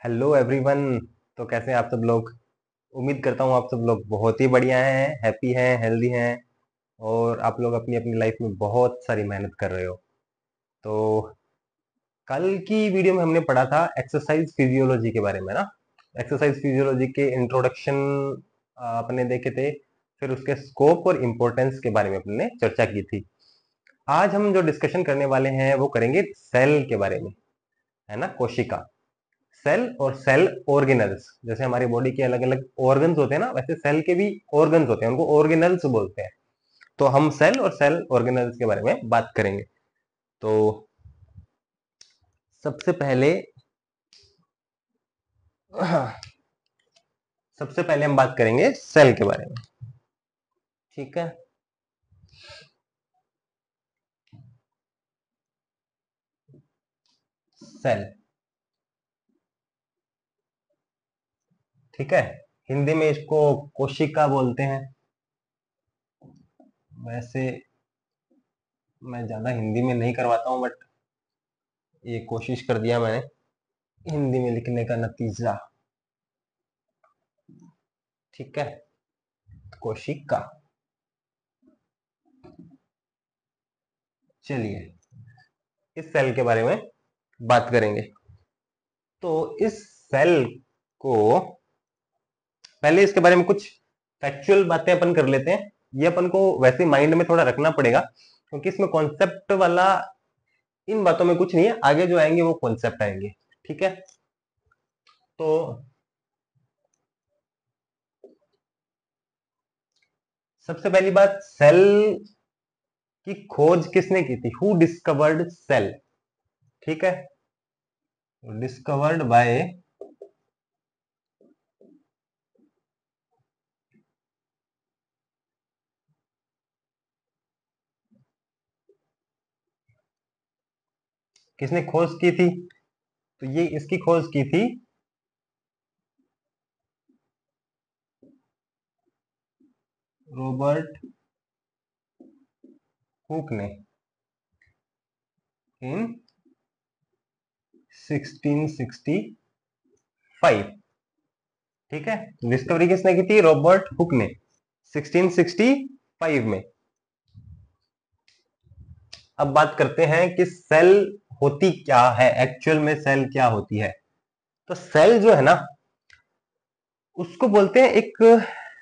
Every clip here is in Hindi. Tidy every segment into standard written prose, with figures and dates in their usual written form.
Hello everyone. तो कैसे हैं आप सब लोग? उम्मीद करता हूँ आप सब लोग बहुत ही बढ़िया हैं, हैप्पी हैं, हेल्दी हैं और आप लोग अपनी अपनी लाइफ में बहुत सारी मेहनत कर रहे हो। तो कल की वीडियो में हमने पढ़ा था एक्सरसाइज फिजियोलॉजी के बारे में ना। एक्सरसाइज फिजियोलॉजी के इंट्रोडक्शन अपने देखे थे। फिर उसके स्कोप और इम्पोर्टेंस के बारे में अपने चर्चा की थी। आज हम जो डिस्कशन करने वाले हैं वो करेंगे सेल के बारे में, है ना, कोशिका। सेल और सेल ऑर्गेनल्स, जैसे हमारी बॉडी के अलग अलग ऑर्गन्स होते हैं ना, वैसे सेल के भी ऑर्गन्स होते हैं, उनको ऑर्गेनल्स बोलते हैं। तो हम सेल और सेल ऑर्गेनल्स के बारे में बात करेंगे। तो सबसे पहले सबसे पहले हम बात करेंगे सेल के बारे में। ठीक है। सेल, ठीक है। हिंदी में इसको कोशिका बोलते हैं। वैसे मैं ज्यादा हिंदी में नहीं करवाता हूं, बट ये कोशिश कर दिया मैंने हिंदी में लिखने का नतीजा। ठीक है, कोशिका। चलिए इस सेल के बारे में बात करेंगे। तो इस सेल को पहले इसके बारे में कुछ फैक्चुअल बातें अपन कर लेते हैं। ये अपन को वैसे माइंड में थोड़ा रखना पड़ेगा, क्योंकि इसमें कॉन्सेप्ट वाला इन बातों में कुछ नहीं है, आगे जो आएंगे वो कॉन्सेप्ट आएंगे। ठीक है। तो सबसे पहली बात, सेल की खोज किसने की थी? Who discovered cell? ठीक है, डिस्कवर्ड बाय किसने खोज की थी? तो ये इसकी खोज की थी रॉबर्ट हुक ने इन 1665। ठीक है, डिस्कवरी किसने की थी? रॉबर्ट हुक ने 1665 में। अब बात करते हैं कि सेल होती क्या है, एक्चुअल में सेल क्या होती है। तो सेल जो है ना, उसको बोलते हैं एक,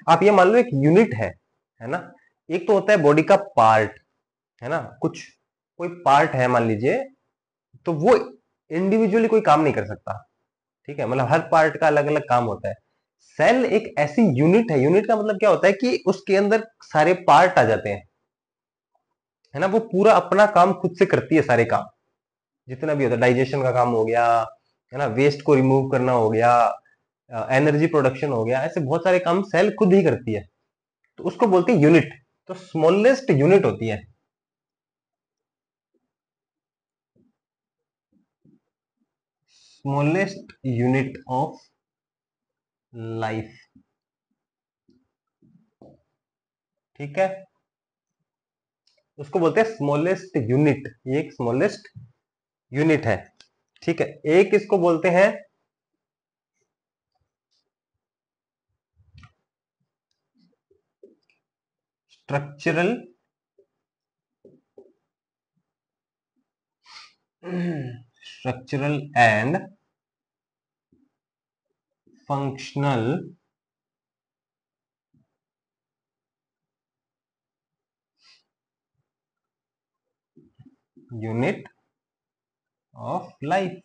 आप ये मान लो एक यूनिट है ना। एक तो होता है बॉडी का पार्ट, है ना, कुछ कोई पार्ट है मान लीजिए, तो वो इंडिविजुअली कोई काम नहीं कर सकता। ठीक है, मतलब हर पार्ट का अलग अलग काम होता है। सेल एक ऐसी यूनिट है, यूनिट का मतलब क्या होता है कि उसके अंदर सारे पार्ट आ जाते हैं, है ना। वो पूरा अपना काम खुद से करती है, सारे काम जितना भी होता है। डाइजेशन का काम हो गया, है ना, वेस्ट को रिमूव करना हो गया, एनर्जी प्रोडक्शन हो गया, ऐसे बहुत सारे काम सेल खुद ही करती है। तो उसको बोलते हैं यूनिट। तो स्मॉलेस्ट यूनिट होती है, स्मॉलेस्ट यूनिट ऑफ लाइफ। ठीक है, उसको बोलते हैं स्मॉलेस्ट यूनिट। ये एक स्मॉलेस्ट यूनिट है। ठीक है, एक इसको बोलते हैं structural structural and functional unit of life.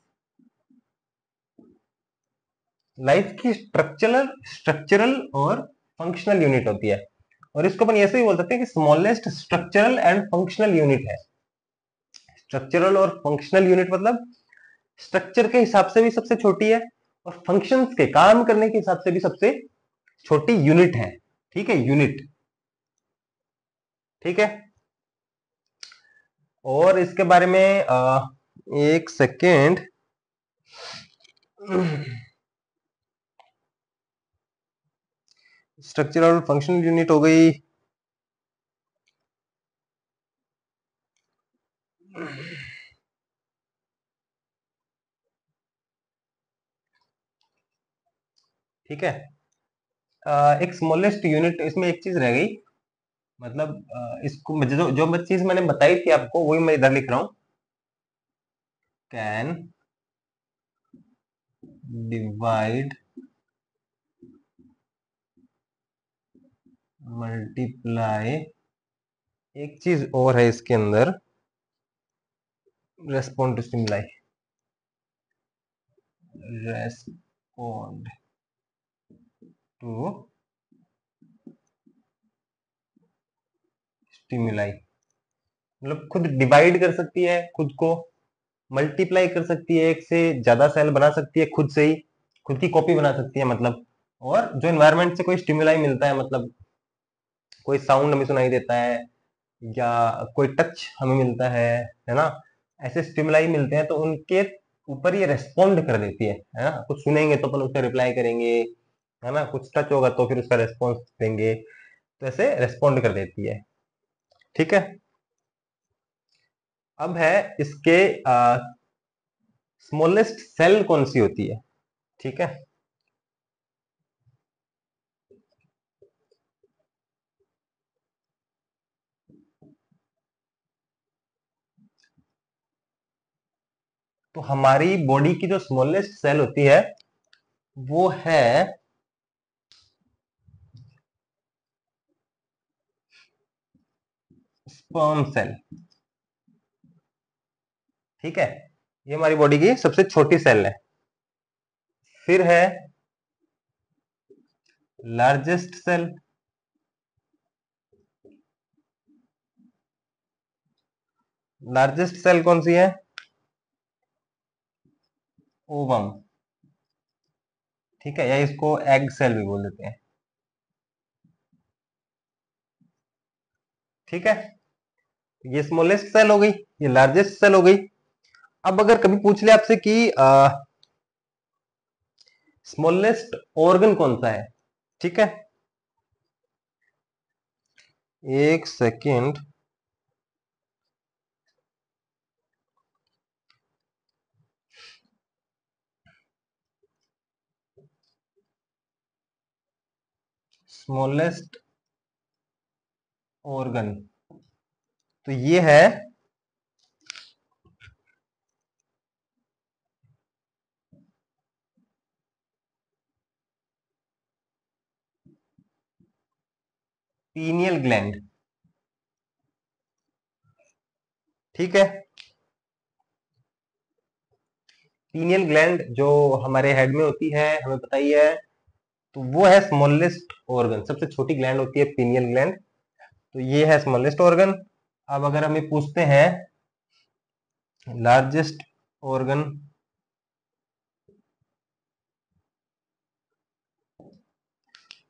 Life की स्ट्रक्चरल स्ट्रक्चरल और फंक्शनल यूनिट होती है। और इसको अपन ऐसे ही बोल सकते हैं कि smallest structural and functional unit है। स्ट्रक्चरल और फंक्शनल यूनिट मतलब स्ट्रक्चर के हिसाब से भी सबसे छोटी है, और फंक्शंस के काम करने के हिसाब से भी सबसे छोटी यूनिट है। ठीक है, यूनिट। ठीक है, और इसके बारे में एक सेकेंड। स्ट्रक्चरल और फंक्शनल यूनिट हो गई। ठीक है। एक स्मॉलेस्ट यूनिट, इसमें एक चीज रह गई, मतलब इसको जो चीज मैंने बताई थी आपको वही मैं इधर लिख रहा हूं, कैन डिवाइड मल्टीप्लाई, एक चीज और है इसके अंदर, respond to stimuli, respond to stimuli, मतलब खुद डिवाइड कर सकती है, खुद को मल्टीप्लाई कर सकती है, एक से ज्यादा सेल बना सकती है खुद से ही, खुद की कॉपी बना सकती है मतलब। और जो एनवायरनमेंट से कोई स्टिमुलाई मिलता है, मतलब कोई साउंड हमें सुनाई देता है या कोई टच हमें मिलता है ना, ऐसे स्टिमुलाई मिलते हैं तो उनके ऊपर ये रेस्पॉन्ड कर देती है ना। कुछ सुनेंगे तो अपन उसका रिप्लाई करेंगे, है ना, कुछ टच होगा तो फिर उसका रेस्पॉन्स देंगे, तो ऐसे रेस्पॉन्ड कर देती है। ठीक है। अब है इसके स्मॉलेस्ट सेल कौन सी होती है। ठीक है। तो हमारी बॉडी की जो स्मॉलेस्ट सेल होती है वो है स्पर्म सेल। ठीक है, ये हमारी बॉडी की सबसे छोटी सेल है। फिर है लार्जेस्ट सेल, लार्जेस्ट सेल कौन सी है, ओवम। ठीक है, या इसको एग सेल भी बोल देते हैं। ठीक है, ये स्मॉलेस्ट सेल हो गई, ये लार्जेस्ट सेल हो गई। अब अगर कभी पूछ ले आपसे कि स्मॉलेस्ट ऑर्गन कौन सा है, ठीक है, एक सेकेंड, स्मॉलेस्ट ऑर्गन, तो ये है पीनियल ग्लैंड। ठीक है, पीनियल ग्लैंड जो हमारे हेड में होती है, हमें पता ही है, तो वो है स्मॉलेस्ट ऑर्गन, सबसे छोटी ग्लैंड होती है पीनियल ग्लैंड, तो ये है स्मॉलेस्ट ऑर्गन। अब अगर हमें पूछते हैं लार्जेस्ट ऑर्गन,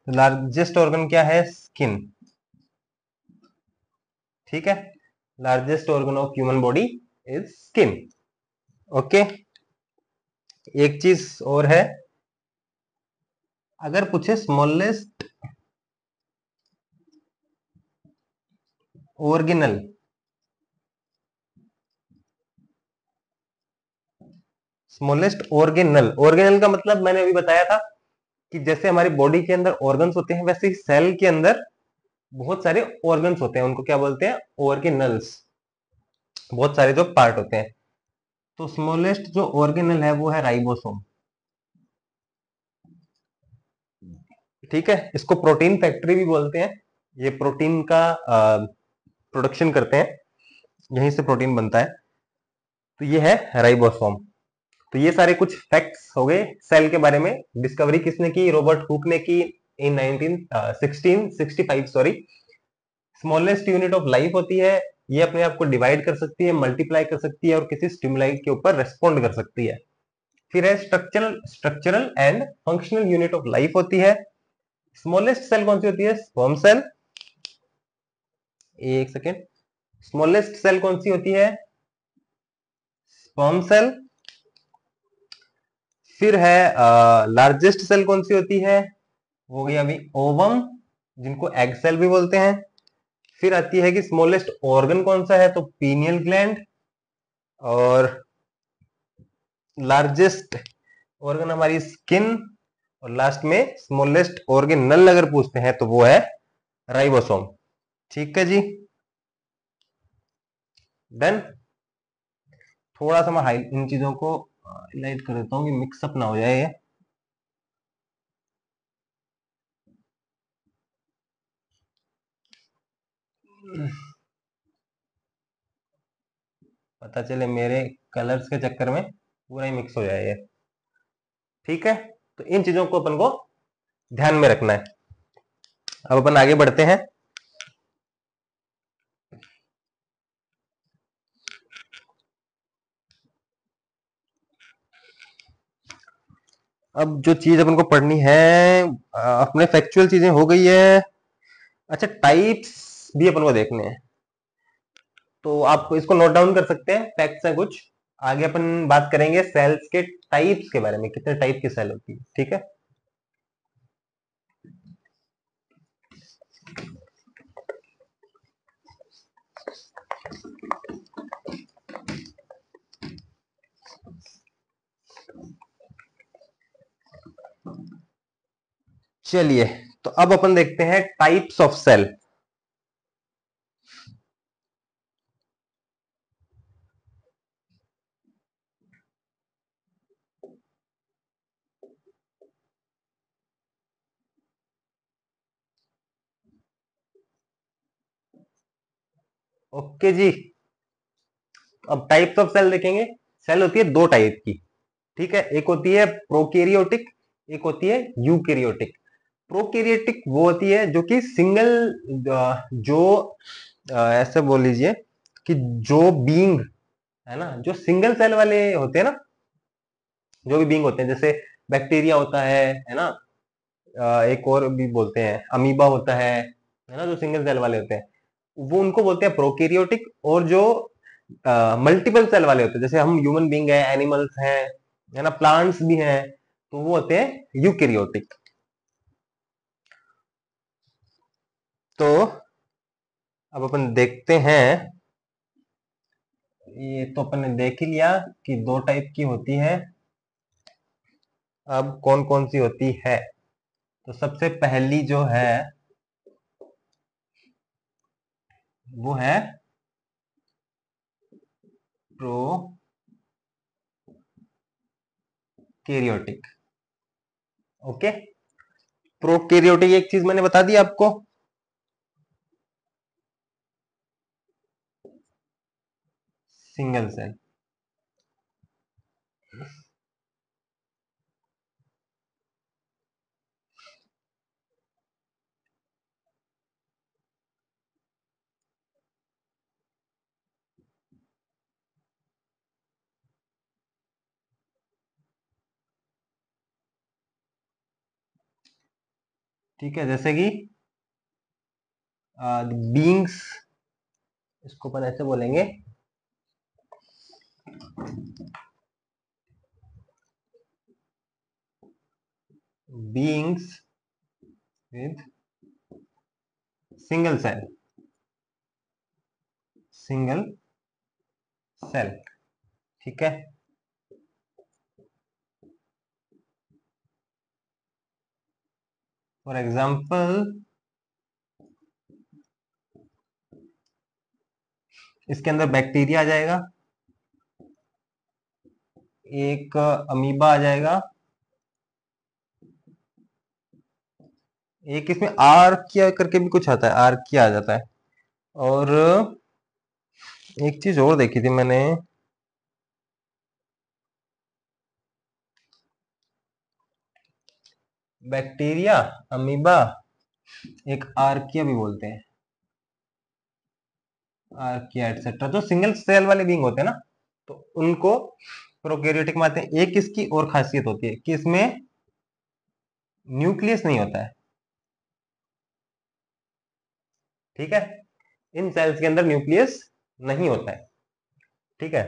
तो लार्जेस्ट ऑर्गन क्या है, स्किन। ठीक है, largest organ of human body is skin. Okay, एक चीज और है, अगर पूछे smallest organelle, smallest organelle, organelle का मतलब मैंने अभी बताया था कि जैसे हमारी बॉडी के अंदर ऑर्गन्स होते हैं, वैसे ही सेल के अंदर बहुत सारे ऑर्गन्स होते हैं, उनको क्या बोलते हैं, ऑर्गेनल्स, बहुत सारे जो पार्ट होते हैं। तो स्मॉलेस्ट जो ऑर्गेनल है वो है राइबोसोम। ठीक है, इसको प्रोटीन फैक्ट्री भी बोलते हैं, ये प्रोटीन का प्रोडक्शन करते हैं, यहीं से प्रोटीन बनता है, तो ये है राइबोसोम। तो ये सारे कुछ फैक्ट्स हो गए सेल के बारे में। डिस्कवरी किसने की, रॉबर्ट हुक ने की इन 1665, sorry. Smallest unit of life होती है, ये अपने आप को डिवाइड कर सकती है, मल्टीप्लाई कर सकती है और किसी स्टिमुलाई के ऊपर रेस्पॉन्ड कर सकती है। फिर है structural and functional unit of life होती है। स्मॉलेस्ट सेल कौन सी होती है, स्पर्म सेल। एक सेकेंड, स्मॉलेस्ट सेल कौन सी होती है, स्पर्म सेल। फिर है लार्जेस्ट सेल कौन सी होती है, हो गई अभी ओवम, जिनको एग सेल भी बोलते हैं। फिर आती है कि स्मॉलेस्ट ऑर्गन कौन सा है, तो पीनियल ग्लैंड। और लार्जेस्ट ऑर्गन हमारी स्किन। और लास्ट में स्मॉलेस्ट ऑर्गेनल अगर पूछते हैं तो वो है राइबोसोम। ठीक है जी, डन। थोड़ा सा मैं इन चीजों को हाईलाइट कर देता हूँ कि मिक्सअप ना हो जाए ये। पता चले मेरे कलर्स के चक्कर में पूरा ही मिक्स हो जाए ये। ठीक है, तो इन चीजों को अपन को ध्यान में रखना है। अब अपन आगे बढ़ते हैं। अब जो चीज अपन को पढ़नी है, अपने फैक्चुअल चीजें हो गई है। अच्छा, टाइप्स भी अपन को देखने हैं, तो आप इसको नोट डाउन कर सकते हैं, फैक्ट्स है कुछ। आगे अपन बात करेंगे सेल्स के टाइप्स के बारे में, कितने टाइप की सेल होती है। ठीक है, चलिए। तो अब अपन देखते हैं टाइप्स ऑफ सेल। ओके जी, अब टाइप्स ऑफ सेल देखेंगे। सेल होती है दो टाइप की। ठीक है, एक होती है प्रोकैरियोटिक, एक होती है यूकैरियोटिक। प्रोकैरियोटिक वो होती है जो कि सिंगल, जो ऐसे बोल लीजिए कि जो बीइंग है ना, जो सिंगल सेल वाले होते हैं ना, जो भी बीइंग होते हैं, जैसे बैक्टीरिया होता है ना, एक और भी बोलते हैं अमीबा होता है ना, जो सिंगल सेल वाले होते हैं, वो उनको बोलते हैं प्रोकैरियोटिक। और जो मल्टीपल सेल वाले होते हैं, जैसे हम ह्यूमन बीइंग है, एनिमल्स हैं, है ना, प्लांट्स भी हैं, तो वो होते हैं यूकैरियोटिक। तो अब अपन देखते हैं, ये तो अपन ने देख ही लिया कि दो टाइप की होती है। अब कौन कौन सी होती है, तो सबसे पहली जो है वो है प्रोकैरियोटिक। ओके, प्रोकैरियोटिक एक चीज मैंने बता दी आपको, सिंगल सेल। ठीक है, जैसे कि बीइंग्स, इसको अपन ऐसे बोलेंगे, beings with single cell, single cell. ठीक है, फॉर एग्जाम्पल इसके अंदर बैक्टीरिया आ जाएगा, एक अमीबा आ जाएगा, एक इसमें आर्किया करके भी कुछ आता है, आर्किया आ जाता है। और एक चीज और देखी थी मैंने, बैक्टीरिया, अमीबा, एक आर्किया भी बोलते हैं, आर्किया एटसेट्रा, जो सिंगल सेल वाले बींग होते हैं ना, तो उनको प्रोकैरियोटिक में आते हैं। एक इसकी और खासियत होती है कि इसमें न्यूक्लियस नहीं होता है। ठीक है, इन सेल्स के अंदर न्यूक्लियस नहीं होता है। ठीक है,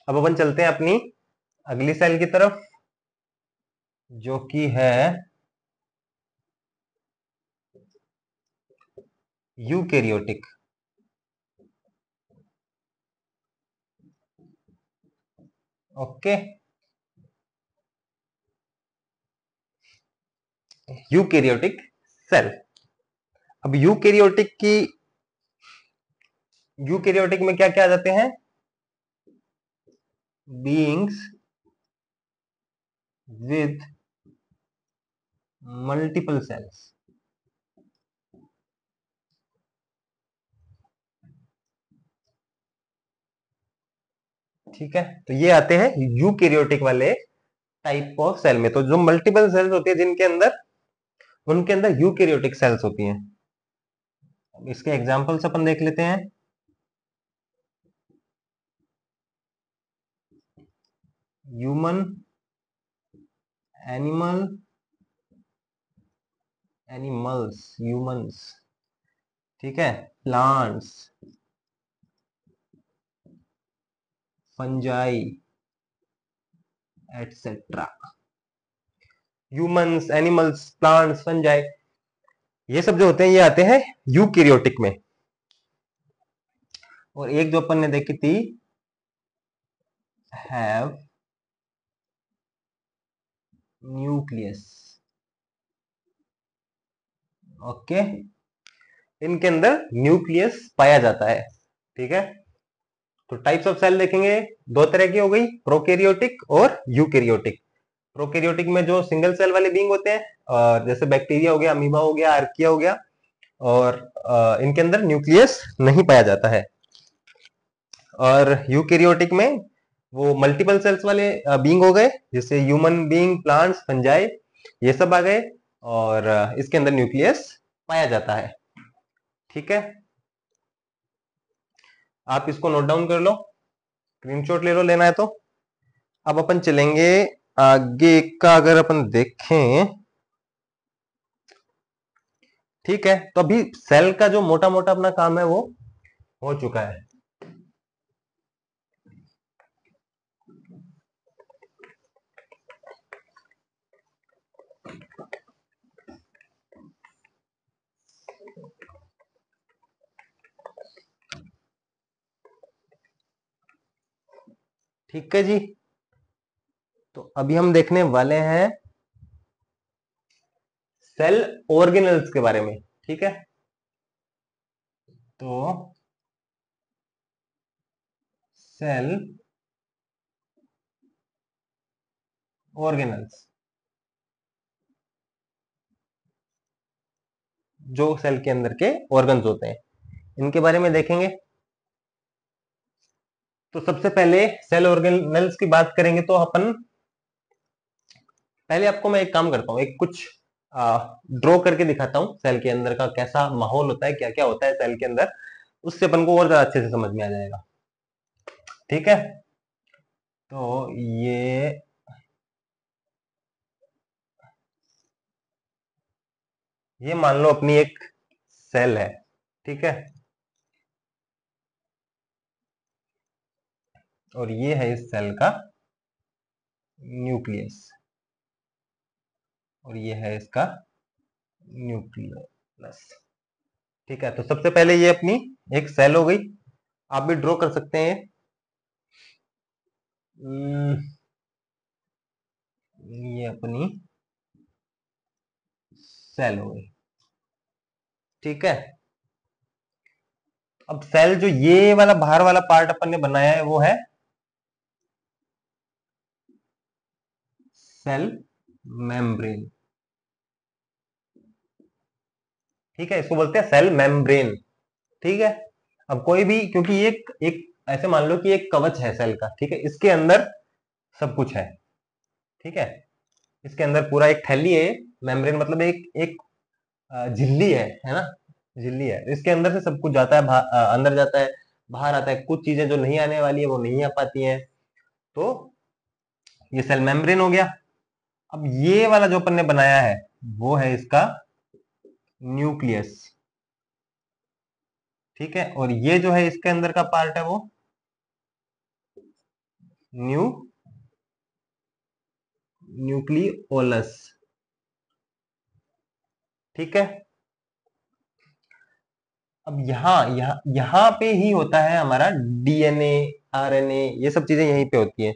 अब अपन चलते हैं अपनी अगली सेल की तरफ, जो कि है यूकैरियोटिक। Okay, eukaryotic cell. अब यूकैरियोटिक में क्या क्या आ जाते हैं? Beings with multiple cells. ठीक है, तो ये आते हैं यूकैरियोटिक वाले टाइप ऑफ सेल में। तो जो मल्टीपल सेल्स होती है जिनके अंदर, उनके अंदर यूकैरियोटिक सेल्स होती हैं। इसके एग्जांपल्स अपन देख लेते हैं। ह्यूमन, एनिमल, एनिमल्स, ह्यूमंस, ठीक है, plants, fungi, etcetera. Humans, animals, plants, fungi, ये सब जो होते हैं ये आते हैं यूकैरियोटिक में। और एक जो अपन ने देखी थी, हैव न्यूक्लियस। ओके, इनके अंदर न्यूक्लियस पाया जाता है। ठीक है, तो टाइप्स ऑफ सेल देखेंगे, दो तरह की हो गई, प्रोकैरियोटिक और यूकैरियोटिक। प्रोकैरियोटिक में जो सिंगल सेल वाले बींग होते हैं, और जैसे बैक्टीरिया हो गया, अमीबा हो गया, आर्किया हो गया, और इनके अंदर न्यूक्लियस नहीं पाया जाता है। और यूकैरियोटिक में वो मल्टीपल सेल्स वाले बींग हो गए, जैसे ह्यूमन बींग, प्लांट्स, फंजाई, ये सब आ गए, और इसके अंदर न्यूक्लियस पाया जाता है। ठीक है, आप इसको नोट डाउन कर लो, स्क्रीनशॉट ले लो, लेना है तो। अब अपन चलेंगे आगे का, अगर अपन देखें, ठीक है, तो अभी सेल का जो मोटा मोटा अपना काम है वो हो चुका है। ठीक है जी, तो अभी हम देखने वाले हैं सेल ऑर्गेनल्स के बारे में। ठीक है, तो सेल ऑर्गेनल्स, जो सेल के अंदर के ऑर्गन्स होते हैं, इनके बारे में देखेंगे। तो सबसे पहले सेल ऑर्गेनल्स की बात करेंगे तो अपन, पहले आपको मैं एक काम करता हूं, एक कुछ ड्रॉ करके दिखाता हूं सेल के अंदर का कैसा माहौल होता है, क्या क्या होता है सेल के अंदर, उससे अपन को और ज्यादा अच्छे से समझ में आ जाएगा। ठीक है, तो ये मान लो अपनी एक सेल है। ठीक है, और ये है इस सेल का न्यूक्लियस, और ये है इसका न्यूक्लियस। ठीक है, तो सबसे पहले ये अपनी एक सेल हो गई, आप भी ड्रॉ कर सकते हैं। ये अपनी सेल हो गई। ठीक है, अब सेल जो ये वाला बाहर वाला पार्ट अपन ने बनाया है वो है सेल मेम्ब्रेन। ठीक है, इसको बोलते हैं सेल मेम्ब्रेन। ठीक है, अब कोई भी, क्योंकि ये एक ऐसे मान लो कि एक कवच है सेल का, ठीक है, इसके अंदर सब कुछ है। ठीक है, इसके अंदर पूरा एक थैली है, मेम्ब्रेन मतलब एक एक झिल्ली है ना, झिल्ली है, इसके अंदर से सब कुछ जाता है, अंदर जाता है, बाहर आता है, कुछ चीजें जो नहीं आने वाली है वो नहीं आ पाती हैं। तो ये सेल मेम्ब्रेन हो गया। अब ये वाला जो अपन ने बनाया है वो है इसका न्यूक्लियस। ठीक है, और ये जो है इसके अंदर का पार्ट है वो न्यू न्यूक्लियोलस। ठीक है, अब यहां पे ही होता है हमारा डीएनए, आरएनए, ये सब चीजें यहीं पे होती है।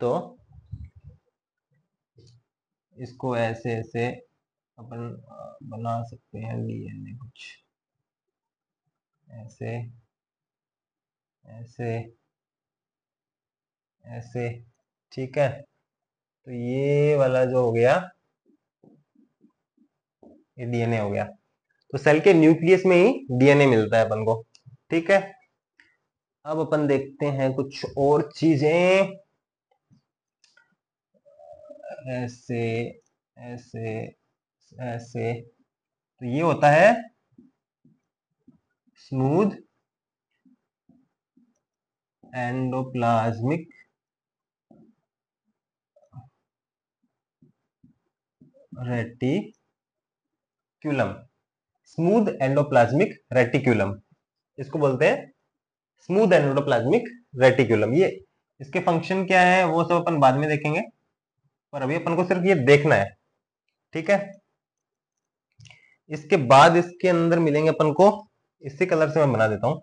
तो इसको ऐसे ऐसे अपन बना सकते हैं डीएनए कुछ ऐसे ऐसे ऐसे। ठीक है, तो ये वाला जो हो गया ये डीएनए हो गया। तो सेल के न्यूक्लियस में ही डीएनए मिलता है अपन को। ठीक है, अब अपन देखते हैं कुछ और चीजें ऐसे ऐसे ऐसे। तो ये होता है smooth endoplasmic reticulum. Smooth endoplasmic reticulum, इसको बोलते हैं स्मूथ एंडोप्लाज्मिक रेटिक्यूलम। ये इसके फंक्शन क्या है वो सब अपन बाद में देखेंगे, पर अभी अपन को सिर्फ ये देखना है। ठीक है, इसके बाद इसके अंदर मिलेंगे अपन को, इसी कलर से मैं बना देता हूं।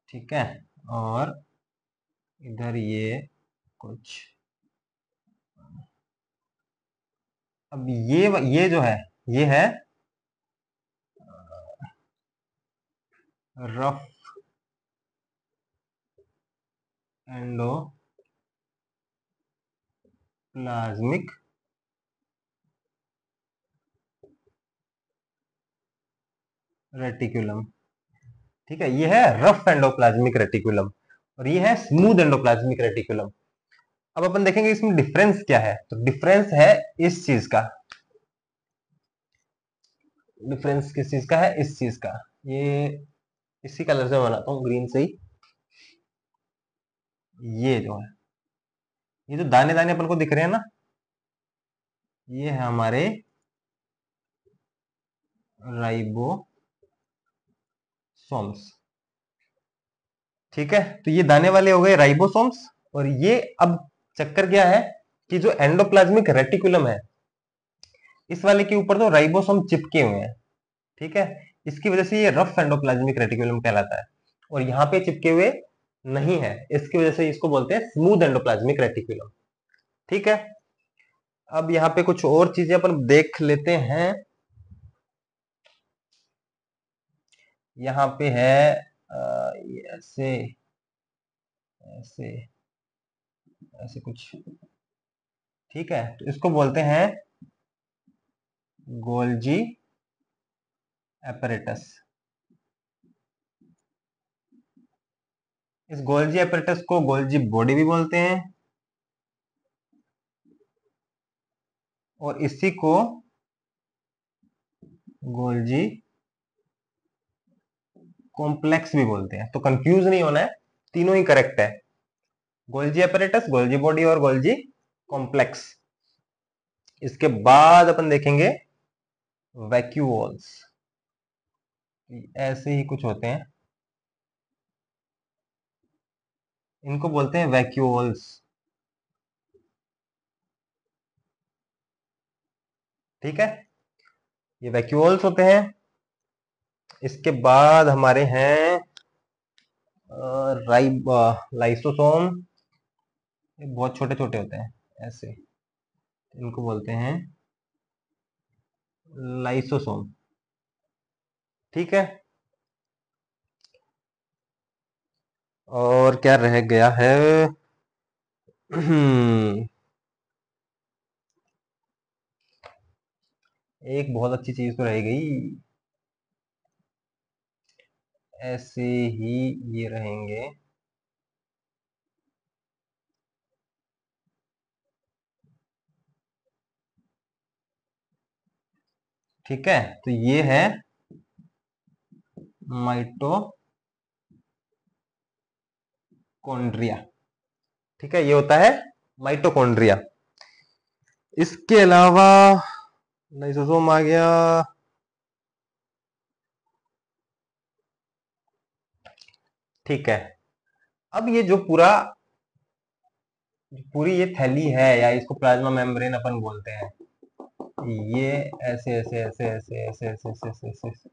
ठीक है, और इधर ये कुछ, अब ये जो है ये है रफ एंडोप्लाज्मिक रेटिकुलम। ठीक है, ये है रफ एंडोप्लाज्मिक रेटिकुलम और ये है स्मूथ एंडोप्लाज्मिक रेटिकुलम। अब अपन देखेंगे इसमें डिफरेंस क्या है। तो डिफरेंस है इस चीज का, डिफरेंस किस चीज का है, इस चीज का। ये इसी कलर से बनाता हूँ, ग्रीन से ही। ये जो है, ये जो दाने दाने अपन को दिख रहे हैं ना, ये है हमारे राइबोसोम्स। ठीक है, तो ये दाने वाले हो गए राइबोसोम्स। और ये अब चक्कर क्या है कि जो एंडोप्लाज्मिक रेटिकुलम है, इस वाले के ऊपर तो राइबोसोम चिपके हुए हैं। ठीक है, इसकी वजह से ये रफ एंडोप्लाज्मिक रेटिकुलम कहलाता है। और यहाँ पे चिपके हुए नहीं है, इसकी वजह से इसको बोलते हैं स्मूथ एंडोप्लाज्मिक रेटिकुलम। ठीक है, अब यहाँ पे कुछ और चीजें अपन देख लेते हैं। यहाँ पे है ये ऐसे ऐसे ऐसे कुछ। ठीक है, तो इसको बोलते हैं गोल्जी एपरेटस। इस गोल्जी एपरेटस को गोल्जी बॉडी भी बोलते हैं, और इसी को गोल्जी कॉम्प्लेक्स भी बोलते हैं। तो कंफ्यूज नहीं होना है, तीनों ही करेक्ट है। गोल्जी एपरेटस, गोल्जी बॉडी और गोल्जी कॉम्प्लेक्स। इसके बाद अपन देखेंगे वैक्यूल्स। ऐसे ही कुछ होते हैं, इनको बोलते हैं वैक्यूल्स। ठीक है, ये वैक्यूल्स होते हैं। इसके बाद हमारे हैं लाइसोसोम। ये बहुत छोटे छोटे होते हैं ऐसे, इनको बोलते हैं लाइसोसोम। ठीक है, और क्या रह गया है एक बहुत अच्छी चीज तो रह गई, ऐसे ही ये रहेंगे। ठीक है, तो ये है माइटोकॉन्ड्रिया। ठीक है, ये होता है माइटोकॉन्ड्रिया। इसके अलावा लाइसोसोम आ गया। ठीक है, अब ये जो पूरी ये थैली है, या इसको प्लाज्मा मेम्ब्रेन अपन बोलते हैं, ये ऐसे ऐसे ऐसे ऐसे ऐसे ऐसे ऐसे ऐसे ऐसे ऐसे।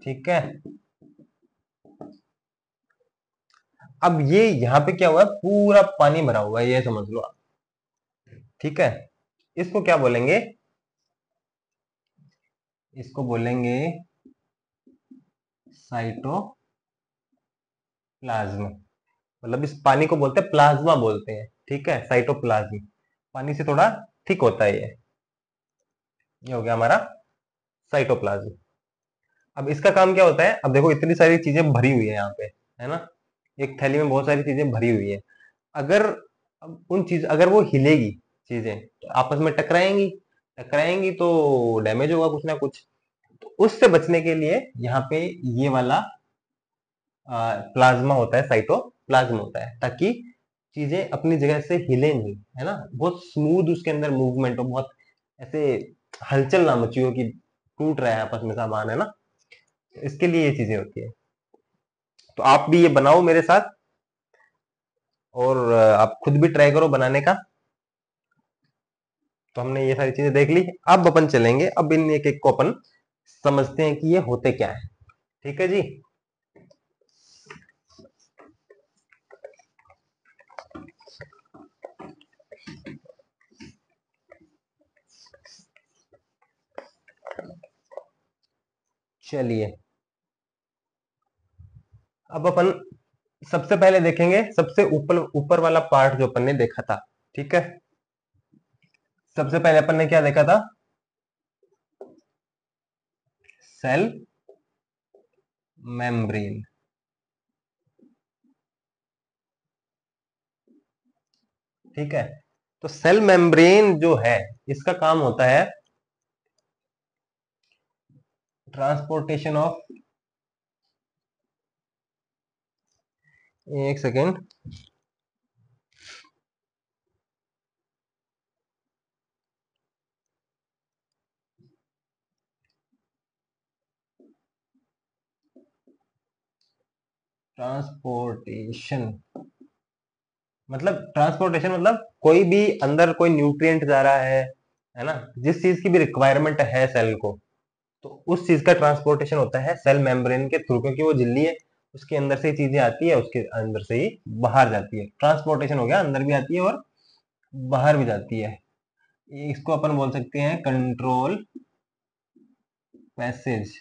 ठीक है। अब ये यहाँ पे क्या हुआ है, पूरा पानी भरा हुआ है, ये समझ लो आप। ठीक है, इसको क्या बोलेंगे, इसको बोलेंगे साइटोप्लाज्म। मतलब इस पानी को बोलते हैं प्लाज्मा बोलते हैं। ठीक है, साइटोप्लाज्म, पानी से थोड़ा थिक होता है ये हो गया हमारा साइटोप्लाज्म। अब इसका काम क्या होता है, अब देखो इतनी सारी चीजें भरी हुई है यहाँ पे, है ना, एक थैली में बहुत सारी चीजें भरी हुई है। अगर अब उन चीज अगर वो हिलेगी चीजें तो आपस में टकराएंगी, टकराएंगी तो डैमेज होगा कुछ ना कुछ। तो उससे बचने के लिए यहाँ पे ये वाला प्लाज्मा होता है, साइटोप्लाज्म होता है, ताकि चीजें अपनी जगह से हिले नहीं, है ना, बहुत स्मूथ उसके अंदर मूवमेंट हो, बहुत ऐसे हलचल ना मची हो कि टूट रहा है आपस में सामान, है ना। इसके लिए ये चीजें होती है। तो आप भी ये बनाओ मेरे साथ, और आप खुद भी ट्राई करो बनाने का। तो हमने ये सारी चीजें देख ली, अब अपन चलेंगे, अब इन एक एक को अपन समझते हैं कि ये होते क्या है। ठीक है जी। चलिए, अब अपन सबसे पहले देखेंगे सबसे ऊपर ऊपर वाला पार्ट जो अपन ने देखा था। ठीक है, सबसे पहले अपन ने क्या देखा था, सेल मेम्ब्रेन। ठीक है, तो सेल मेम्ब्रेन जो है, इसका काम होता है ट्रांसपोर्टेशन ऑफ, एक सेकेंड, ट्रांसपोर्टेशन ट्रांसपोर्टेशन मतलब कोई भी अंदर कोई न्यूट्रिएंट जा रहा है ना, जिस चीज की भी रिक्वायरमेंट है सेल को, तो उस चीज का ट्रांसपोर्टेशन होता है सेल मेम्ब्रेन के थ्रू, क्योंकि वो झिल्ली है, उसके अंदर से चीजें आती है, उसके अंदर से ही बाहर जाती है। ट्रांसपोर्टेशन हो गया, अंदर भी आती है और बाहर भी जाती है। इसको अपन बोल सकते हैं कंट्रोल पैसेज।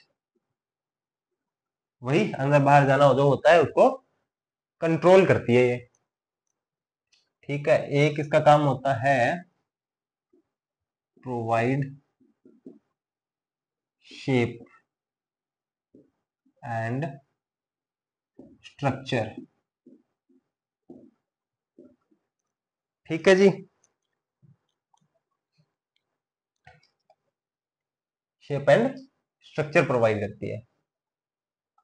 वही अंदर बाहर जाना जो होता है उसको कंट्रोल करती है ये। ठीक है, एक इसका काम होता है प्रोवाइड शेप एंड स्ट्रक्चर। ठीक है जी, शेप एंड स्ट्रक्चर प्रोवाइड करती है।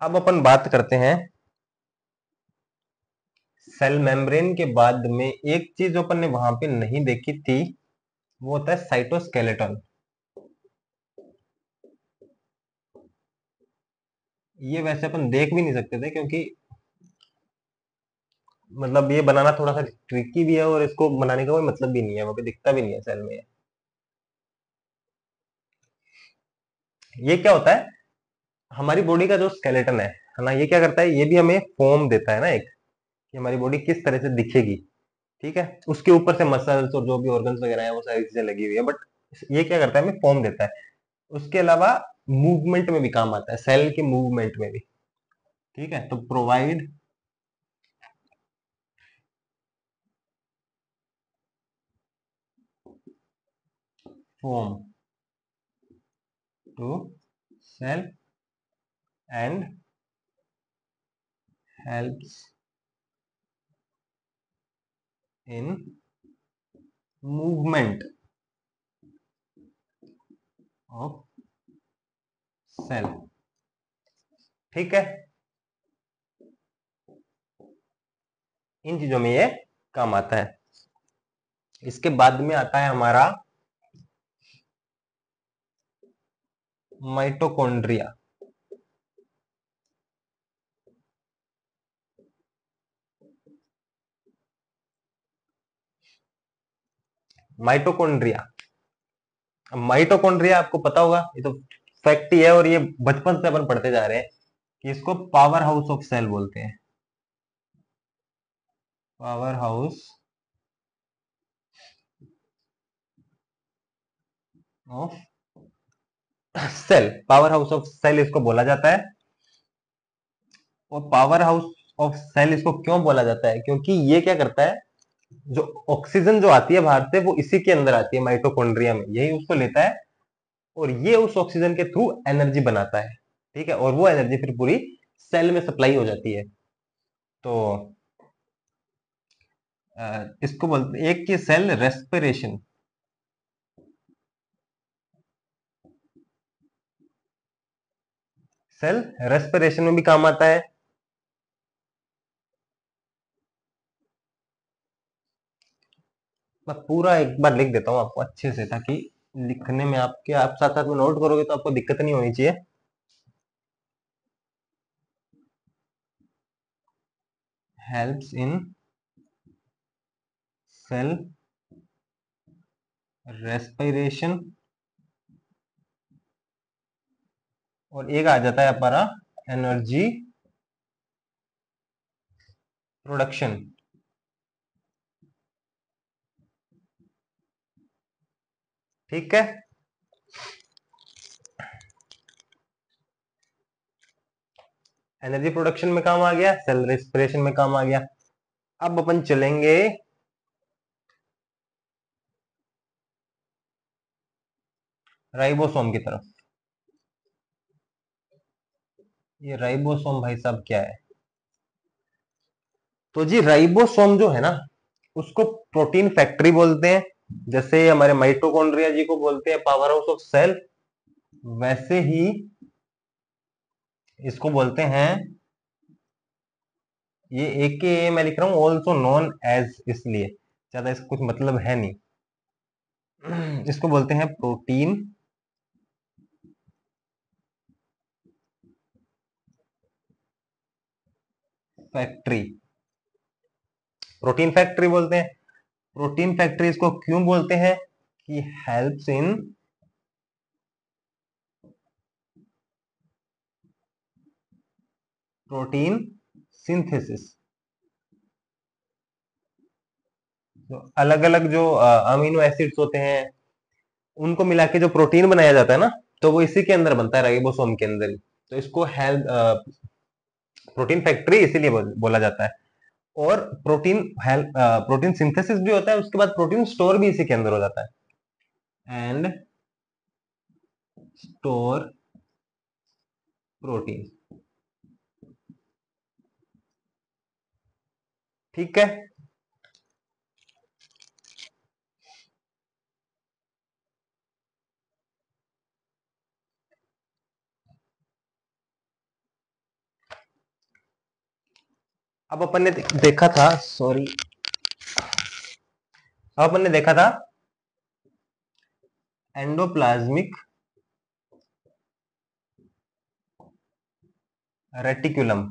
अब अपन बात करते हैं सेल मेम्ब्रेन के बाद में एक चीज जो अपन ने वहां पे नहीं देखी थी, वो होता है साइटोस्केलेटन। ये वैसे अपन देख भी नहीं सकते थे, क्योंकि ये बनाना थोड़ा सा ट्रिकी भी है, और इसको बनाने का कोई मतलब भी नहीं है, वो भी दिखता भी नहीं है सेल में। ये क्या होता है, हमारी बॉडी का जो स्केलेटन है ना, ये क्या करता है, ये भी हमें फॉर्म देता है ना एक, कि हमारी बॉडी किस तरह से दिखेगी। ठीक है, उसके ऊपर से मसल्स और जो भी ऑर्गन्स वगैरह है वो सारी चीजें लगी हुई है, बट ये क्या करता है, हमें फॉर्म देता है। उसके अलावा मूवमेंट में भी काम आता है, सेल के मूवमेंट में भी। ठीक है, तो provide form to cell and helps in movement of cell. ठीक है, इन चीजों में ये काम आता है। इसके बाद में आता है हमारा माइटोकॉन्ड्रिया। माइटोकॉन्ड्रिया, माइटोकॉन्ड्रिया आपको पता होगा, ये तो फैक्ट ही है, और ये बचपन से अपन पढ़ते जा रहे हैं कि इसको पावर हाउस ऑफ सेल बोलते हैं। Power house of cell, power house of cell इसको बोला जाता है। और पावर हाउस ऑफ सेल इसको क्यों बोला जाता है, क्योंकि ये क्या करता है, जो ऑक्सीजन जो आती है बाहर से वो इसी के अंदर आती है माइटोकॉन्ड्रिया में, यही उसको लेता है और ये उस ऑक्सीजन के थ्रू एनर्जी बनाता है। ठीक है, और वो एनर्जी फिर पूरी सेल में सप्लाई हो जाती है। तो इसको बोलते, एक की सेल रेस्पिरेशन, सेल रेस्पिरेशन में भी काम आता है। मैं पूरा एक बार लिख देता हूँ आपको अच्छे से, ताकि लिखने में आपके, आप साथ साथ में नोट करोगे तो आपको दिक्कत नहीं होनी चाहिए। हेल्प्स इन सेल रेस्पिरेशन, और एक आ जाता है हमारा एनर्जी प्रोडक्शन। ठीक है, एनर्जी प्रोडक्शन में काम आ गया, सेल रेस्पिरेशन में काम आ गया। अब अपन चलेंगे राइबोसोम की तरफ। ये राइबोसोम भाई साहब क्या है? तो जी राइबोसोम जो है ना, उसको प्रोटीन फैक्ट्री बोलते हैं। जैसे हमारे माइटोकॉन्ड्रिया जी को बोलते हैं पावर हाउस ऑफ सेल, वैसे ही इसको बोलते हैं, ये एक के मैं लिख रहा हूं ऑल्सो नोन एज, इसलिए ज्यादा इसका कुछ मतलब है नहीं। इसको बोलते हैं प्रोटीन फैक्ट्री। प्रोटीन फैक्ट्री बोलते हैं। प्रोटीन फैक्ट्री इसको क्यों बोलते हैं, कि हेल्प्स इन प्रोटीन सिंथेसिस। तो अलग अलग जो अमीनो एसिड्स होते हैं उनको मिला के जो प्रोटीन बनाया जाता है ना, तो वो इसी के अंदर बनता है, राइबोसोम के अंदर ही। तो इसको हेल्प प्रोटीन फैक्ट्री इसीलिए बोला जाता है। और प्रोटीन हेल्प, प्रोटीन सिंथेसिस भी होता है, उसके बाद प्रोटीन स्टोर भी इसी के अंदर हो जाता है। And store protein. ठीक है, अब अपन ने देखा था, सॉरी, अब अपन ने देखा था एंडोप्लाज्मिक रेटिकुलम।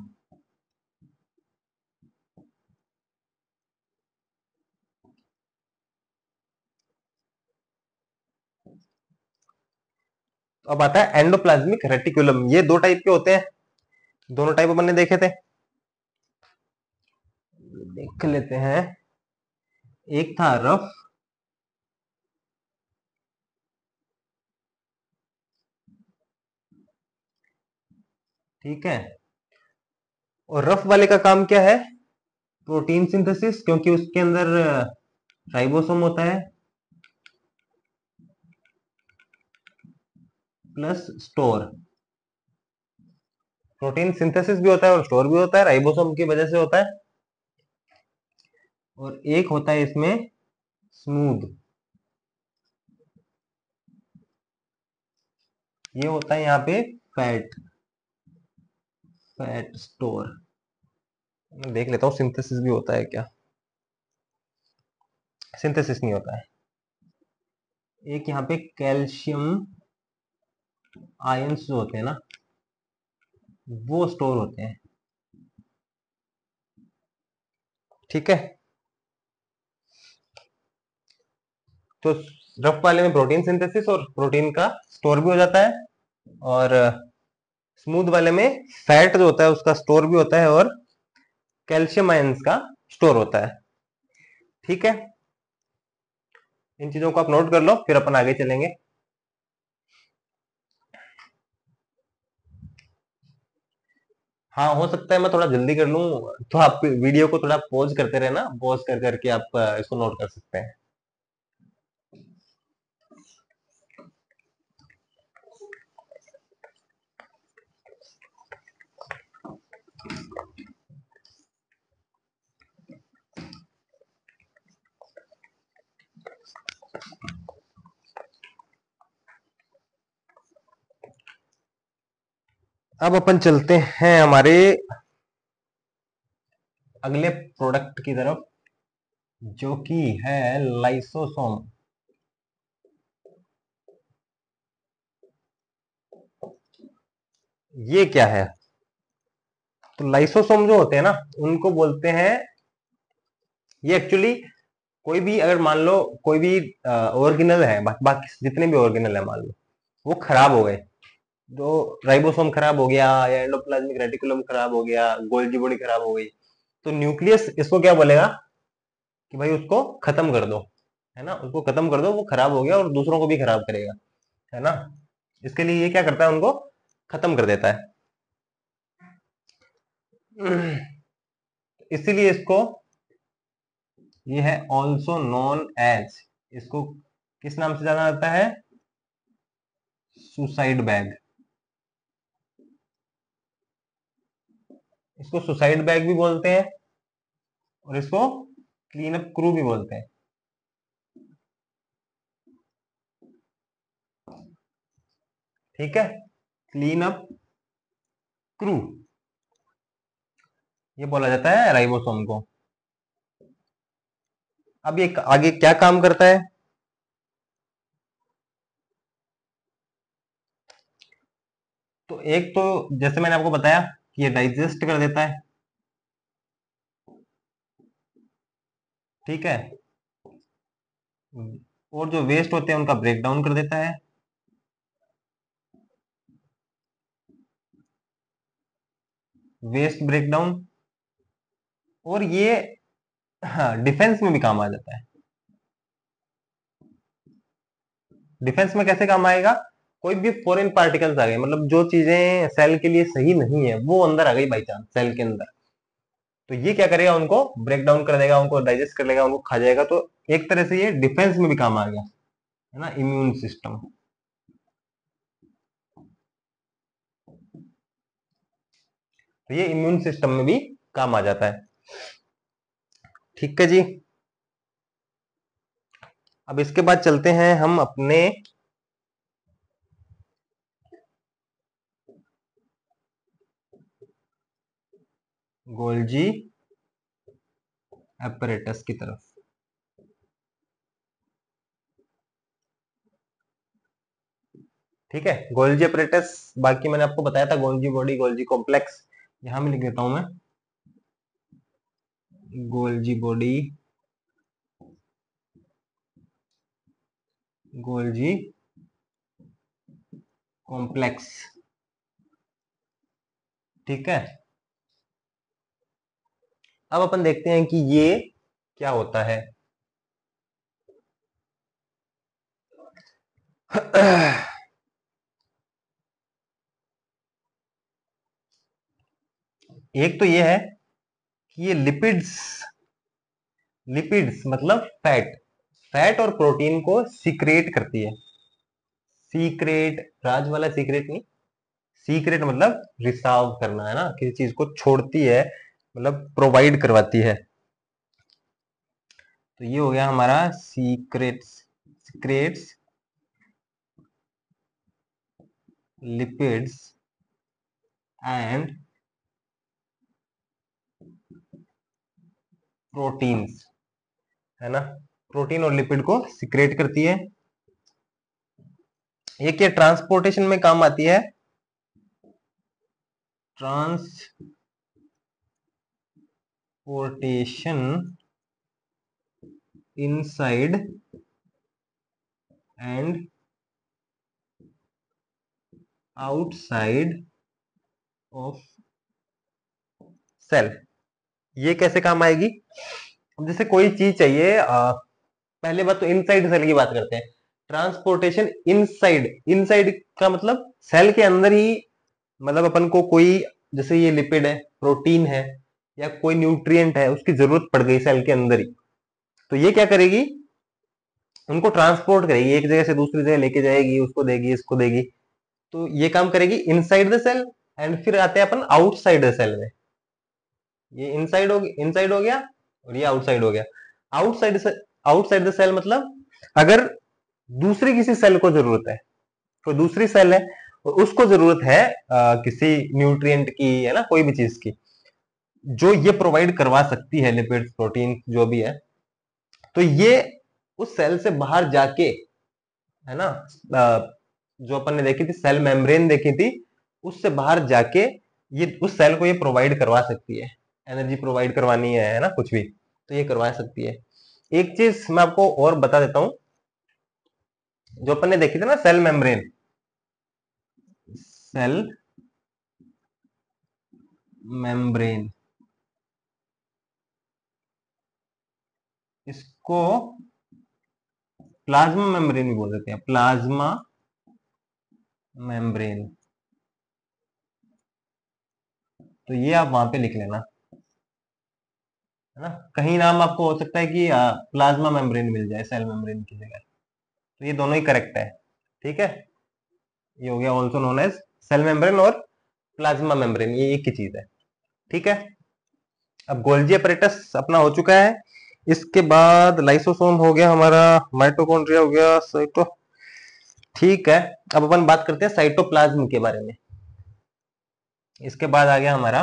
अब आता है एंडोप्लाज्मिक रेटिकुलम। ये दो टाइप के होते हैं, दोनों टाइप अपन ने देखे थे, देख लेते हैं। एक था रफ, ठीक है, और रफ वाले का काम क्या है, प्रोटीन सिंथेसिस, क्योंकि उसके अंदर राइबोसोम होता है प्लस स्टोर। प्रोटीन सिंथेसिस भी होता है और स्टोर भी होता है, राइबोसोम की वजह से होता है। और एक होता है इसमें स्मूथ, ये होता है यहाँ पे फैट, फैट स्टोर। मैं देख लेता हूँ सिंथेसिस भी होता है क्या। सिंथेसिस नहीं होता है। एक यहाँ पे कैल्शियम आयंस जो होते हैं ना, वो स्टोर होते हैं। ठीक है, तो रफ वाले में प्रोटीन सिंथेसिस और प्रोटीन का स्टोर भी हो जाता है, और स्मूथ वाले में फैट जो होता है उसका स्टोर भी होता है और कैल्शियम आयंस का स्टोर होता है। ठीक है, इन चीजों को आप नोट कर लो, फिर अपन आगे चलेंगे। हाँ, हो सकता है मैं थोड़ा जल्दी कर लूं, तो आप वीडियो को थोड़ा पॉज करते रहना, पॉज कर करके आप इसको नोट कर सकते हैं। अब अपन चलते हैं हमारे अगले प्रोडक्ट की तरफ, जो कि है लाइसोसोम। ये क्या है? तो लाइसोसोम जो होते हैं ना, उनको बोलते हैं, ये एक्चुअली कोई भी, अगर मान लो कोई भी ऑर्गेनल है, बाकी जितने भी ऑर्गेनल है मान लो वो खराब हो गए, जो राइबोसोम खराब हो गया या एंडोप्लाज्मिक रेटिकुलम खराब हो गया, गोल्गी बॉडी खराब हो गई, तो न्यूक्लियस इसको क्या बोलेगा कि भाई उसको खत्म कर दो, है ना, उसको खत्म कर दो, वो खराब हो गया और दूसरों को भी खराब करेगा, है ना। इसके लिए ये क्या करता है, उनको खत्म कर देता है। इसीलिए इसको, ये है ऑल्सो नोन एज, इसको किस नाम से जाना जाता है? Suicide bag. इसको सुसाइड बैग भी बोलते हैं और इसको क्लीन अप क्रू भी बोलते हैं। ठीक है, क्लीन अप क्रू, ये बोला जाता है राइबोसोम को। अब ये आगे क्या काम करता है? तो एक तो जैसे मैंने आपको बताया कि ये डाइजेस्ट कर देता है। ठीक है, और जो वेस्ट होते हैं उनका ब्रेक डाउन कर देता है। वेस्ट ब्रेक डाउन, और ये, हाँ, डिफेंस में भी काम आ जाता है। डिफेंस में कैसे काम आएगा? कोई भी फॉरेन पार्टिकल्स आ गए, मतलब जो चीजें सेल के लिए सही नहीं है वो अंदर आ गई बाई चांस सेल के अंदर, तो ये क्या करेगा, उनको ब्रेक डाउन कर देगा, उनको डाइजेस्ट कर लेगा, उनको खा जाएगा। तो एक तरह से ये डिफेंस में भी काम आ गया, है ना, इम्यून सिस्टम। तो ये इम्यून सिस्टम में भी काम आ जाता है। ठीक है जी, अब इसके बाद चलते हैं हम अपने गोल्जी एपरेटस की तरफ। ठीक है, गोल्जी एपरेटस, बाकी मैंने आपको बताया था गोल्जी बॉडी, गोल्जी कॉम्प्लेक्स, यहां में लिख देता हूं मैं, गोल्जी बॉडी, गोल्जी कॉम्प्लेक्स। ठीक है, अब अपन देखते हैं कि ये क्या होता है। एक तो ये है कि ये लिपिड्स, लिपिड्स मतलब फैट, फैट और प्रोटीन को सीक्रेट करती है। सीक्रेट, राज वाला सीक्रेट नहीं, सीक्रेट मतलब रिसाव करना, है ना, किसी चीज को छोड़ती है, मतलब प्रोवाइड करवाती है। तो ये हो गया हमारा secrets, secrets lipids and proteins, है ना। प्रोटीन और लिपिड को सिक्रेट करती है। ये क्या ट्रांसपोर्टेशन में काम आती है, transportation inside and outside of cell. ये कैसे काम आएगी? अब जैसे कोई चीज चाहिए, पहले बात तो इनसाइड सेल की बात करते हैं। ट्रांसपोर्टेशन इनसाइड, इनसाइड का मतलब सेल के अंदर ही, मतलब अपन को कोई, जैसे ये लिपिड है, प्रोटीन है, या कोई न्यूट्रिएंट है, उसकी जरूरत पड़ गई सेल के अंदर ही, तो ये क्या करेगी, उनको ट्रांसपोर्ट करेगी, एक जगह से दूसरी जगह लेके जाएगी, उसको देगी, इसको देगी। तो ये काम करेगी इनसाइड द सेल। एंड फिर आते हैं अपन आउटसाइड द सेल में। ये इनसाइड हो गया और ये आउटसाइड हो गया। आउटसाइड आउटसाइड द सेल मतलब अगर दूसरी किसी सेल को जरूरत है, कोई दूसरी सेल है और उसको जरूरत है किसी न्यूट्रिएंट की, है ना, कोई भी चीज की, जो ये प्रोवाइड करवा सकती है, लिपिड्स, प्रोटीन, जो भी है, तो ये उस सेल से बाहर जाके, है ना, जो अपन ने देखी थी सेल मेम्ब्रेन देखी थी, उससे बाहर जाके ये उस सेल को ये प्रोवाइड करवा सकती है। एनर्जी प्रोवाइड करवानी है ना, कुछ भी, तो ये करवा सकती है। एक चीज मैं आपको और बता देता हूं, जो अपन ने देखी थी ना सेल मेम्ब्रेन, सेल मेम्ब्रेन, इसको प्लाज्मा मेम्ब्रेन भी बोल देते हैं, प्लाज्मा मेम्ब्रेन। तो ये आप वहां पे लिख लेना, है ना, कहीं नाम आपको हो सकता है कि प्लाज्मा मेम्ब्रेन मिल जाए सेल मेम्ब्रेन की जगह, तो ये दोनों ही करेक्ट है। ठीक है, ये हो गया also known as cell membrane और प्लाज्मा मेम्ब्रेन, ये एक ही चीज है। ठीक है, अब गोल्जी अपरेटस अपना हो चुका है। इसके बाद लाइसोसोम हो गया हमारा, माइटोकॉन्ड्रिया हो गया, साइटो, ठीक है। अब अपन बात करते हैं साइटोप्लाज्म के बारे में। इसके बाद आ गया हमारा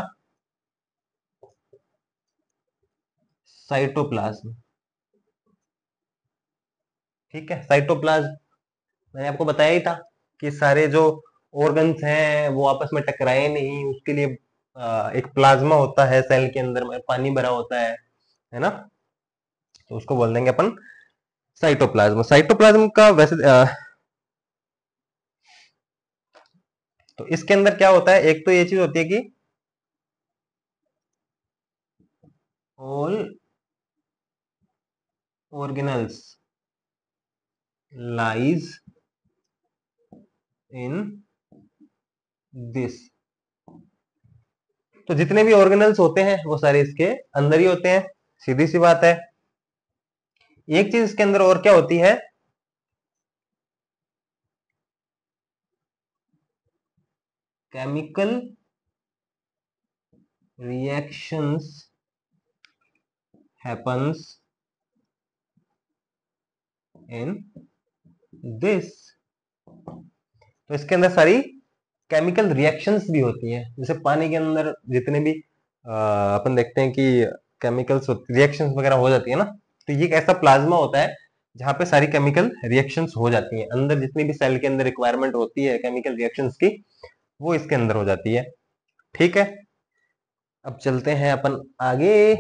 साइटोप्लाज्म। ठीक है, साइटोप्लाज्म मैंने आपको बताया ही था कि सारे जो ऑर्गन्स हैं वो आपस में टकराए नहीं, उसके लिए एक प्लाज्मा होता है सेल के अंदर में, पानी भरा होता है ना, तो उसको बोल देंगे अपन साइटोप्लाज्म। साइटोप्लाज्म का वैसे तो इसके अंदर क्या होता है, एक तो ये चीज होती है कि all organelles lies in this. तो जितने भी ऑर्गेनल्स होते हैं वो सारे इसके अंदर ही होते हैं, सीधी सी बात है। एक चीज इसके अंदर और क्या होती है, chemical reactions happens in this. तो इसके अंदर सारी केमिकल रिएक्शंस भी होती हैं, जैसे पानी के अंदर जितने भी अपन देखते हैं कि केमिकल्स रिएक्शंस वगैरह हो जाती है ना, तो ये एक ऐसा प्लाज्मा होता है जहां पे सारी केमिकल रिएक्शंस हो जाती हैं, अंदर जितनी भी सेल के अंदर रिक्वायरमेंट होती है केमिकल रिएक्शंस की, वो इसके अंदर हो जाती है। ठीक है, अब चलते हैं अपन आगे।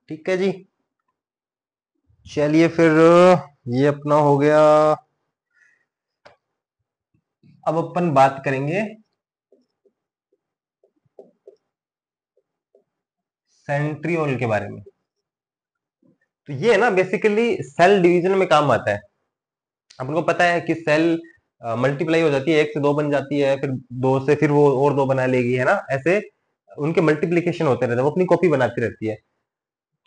ठीक है जी, चलिए फिर ये अपना हो गया। अब अपन बात करेंगे सेंट्रियोल के बारे में। तो ये है ना बेसिकली सेल डिवीजन में काम आता है। अपन को पता है कि सेल मल्टीप्लाई हो जाती है, एक से दो बन जाती है, फिर दो से फिर वो और दो बना लेगी, है ना, ऐसे उनके मल्टीप्लीकेशन होते रहते हैं, वो अपनी कॉपी बनाती रहती है।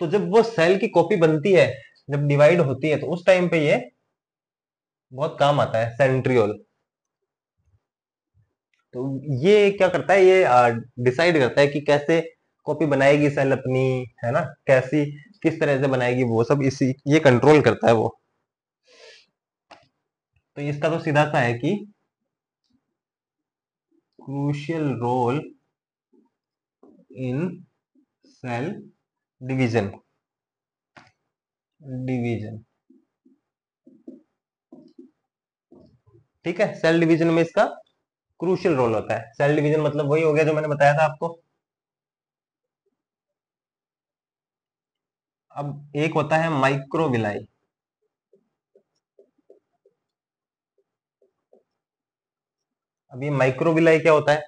तो जब वो सेल की कॉपी बनती है, जब डिवाइड होती है, तो उस टाइम पे ये बहुत काम आता है सेंट्रियोल। तो ये क्या करता है, ये डिसाइड करता है कि कैसे कॉपी बनाएगी सेल अपनी, है ना, कैसी किस तरह से बनाएगी, वो सब इसी ये कंट्रोल करता है वो। तो इसका तो सीधा सा है कि crucial role in cell division, division, ठीक है। सेल डिवीजन में इसका क्रूशियल रोल होता है। सेल डिवीजन मतलब वही हो गया जो मैंने बताया था आपको। अब एक होता है माइक्रोविलाई। अब ये माइक्रोविलाई क्या होता है,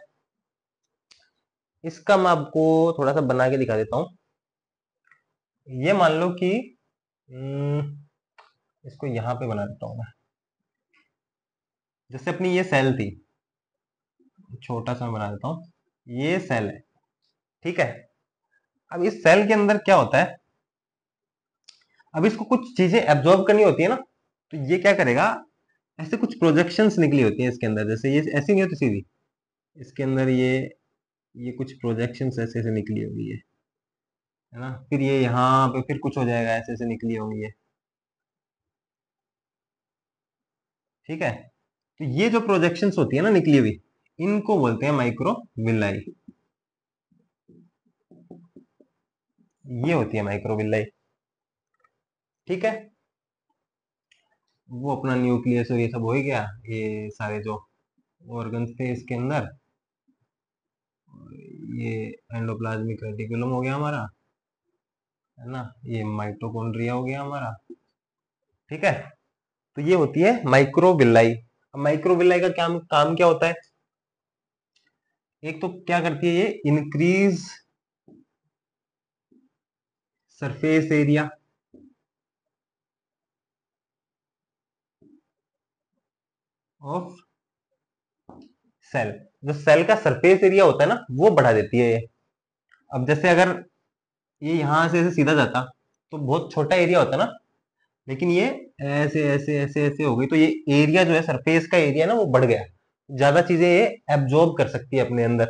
इसका मैं आपको थोड़ा सा बना के दिखा देता हूं। ये मान लो कि इसको यहां पे बना देता हूं मैं। जैसे अपनी ये सेल थी, छोटा सा बना देता हूं, ये सेल है, ठीक है। अब इस सेल के अंदर क्या होता है, अब इसको कुछ चीजें एब्जॉर्ब करनी होती है ना, तो ये क्या करेगा, ऐसे कुछ प्रोजेक्शंस निकली होती हैं इसके अंदर, जैसे ये ऐसी नहीं होती सीधी, इसके अंदर ये कुछ प्रोजेक्शंस ऐसे ऐसे निकली होगी ये, है ना, फिर ये यहाँ पे फिर कुछ हो जाएगा, ऐसे ऐसे निकली होंगी ये, ठीक है। तो ये जो प्रोजेक्शंस होती है ना निकली हुई, इनको बोलते हैं माइक्रोविलाई। ये होती है माइक्रोविलाई, ठीक है। वो अपना न्यूक्लियस और ये सब हो ही गया, ये सारे जो ऑर्गन्स थे इसके अंदर, ये एंडोप्लाज्मिक रेटिकुलम हो गया हमारा, है ना, ये माइटोकॉन्ड्रिया हो गया हमारा, ठीक है। तो ये होती है माइक्रोविलाई। अब माइक्रोविलाई का क्या काम क्या होता है, एक तो क्या करती है, ये increase surface area of cell. जो सेल का सरफेस एरिया होता है ना, वो बढ़ा देती है ये। अब जैसे अगर ये यहां से ऐसे सीधा जाता तो बहुत छोटा एरिया होता ना, लेकिन ये ऐसे ऐसे ऐसे ऐसे हो गई, तो ये एरिया जो है सरफेस का एरिया ना वो बढ़ गया, ज्यादा चीजें ये एब्जॉर्ब कर सकती है अपने अंदर।